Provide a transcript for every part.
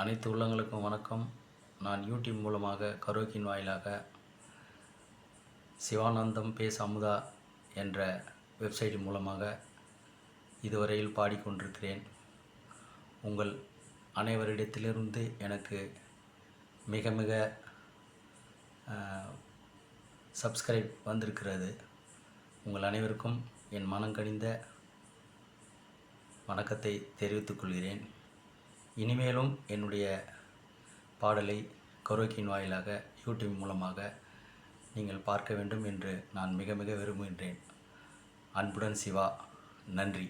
அனைத்து உள்ளங்களுக்கும் வணக்கம். நான் யூடியூப் மூலமாக கரோக்கின் வாயிலாக சிவானந்தம் பேஸ் அமுதா என்ற வெப்சைட் மூலமாக இதுவரையில் பாடிக்கொண்டிருக்கிறேன். உங்கள் அனைவரிடத்திலிருந்து எனக்கு மிக மிக சப்ஸ்கிரைப் வந்திருக்கிறது. உங்கள் அனைவருக்கும் என் மனங்கனிந்த வணக்கத்தை தெரிவித்துக் கொள்கிறேன். இனிமேலும் என்னுடைய பாடலை கரோக்கின் வாயிலாக யூடியூப் மூலமாக நீங்கள் பார்க்க வேண்டும் என்று நான் மிக மிக விரும்புகின்றேன். அன்புடன் சிவா. நன்றி.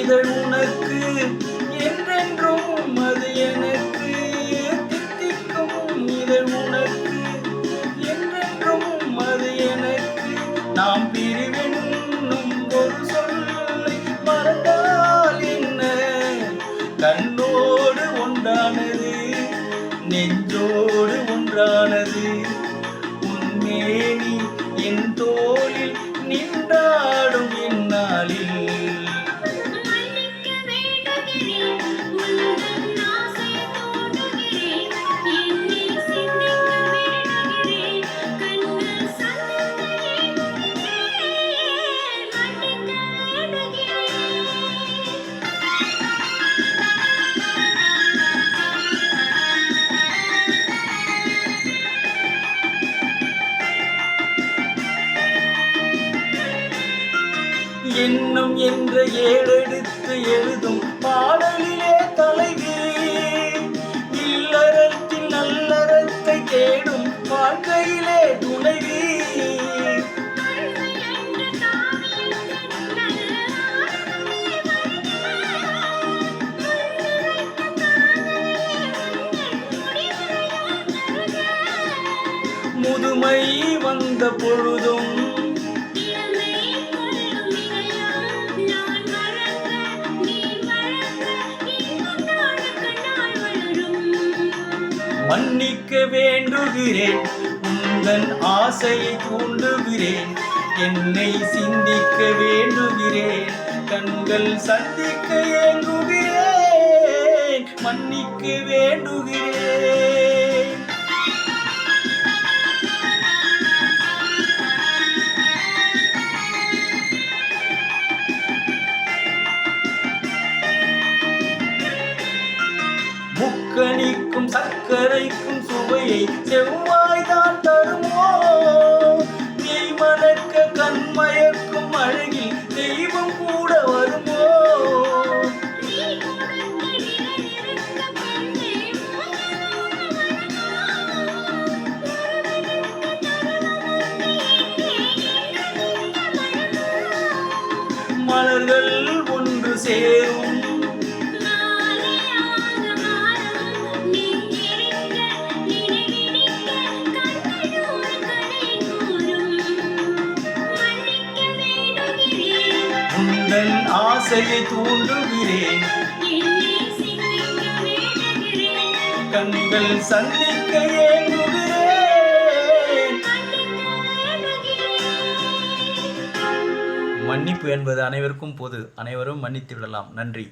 இதழ் உனக்கு என்றென்றும் அது எனக்கு, தித்திக்கும் இதழ் உனக்கு என்றென்றும் அது எனக்கு. நாம் பிரிவென்னும் ஒரு சொல்லை மறந்தால் என்ன, கண்ணோடு ஒன்றானது நெஞ்சோடு ஒன்றானது. உன்மேனி என் தோளில் நின்றாடும் இந்நாளில் எண்ணம் என்ற ஏடெடுத்து எழுதும் பாடலிலே தலைவி, இல்லறத்தில் நல்லறத்தை தேடும் வாழ்க்கையிலே துணைவி. முதுமை வந்த பொழுதும் மன்னிக்க வேண்டுகிறேன், உந்தன் ஆசையை தூண்டுகிறேன். என்னை சிந்திக்க வேண்டுகிறேன், கண்கள் சந்திக்க ஏங்குகிறேன். மன்னிக்க வேண்டுகிறேன். முக்கணிக்கும் சர்க்கரைக்கும் சுவையை செவ்வாய்தான் தருமோ, நீ மணக்க கண்மயக்கும் அழகில் தெய்வம் கூட வருமோ. மலர்கள் ஒன்று சேரும் ஆசையை தூண்டுகிறேன், கண்கள் சந்திக்க ஏங்குகிறேன். மன்னிப்பு என்பது அனைவருக்கும் பொது. அனைவரும் மன்னித்து விடலாம். நன்றி.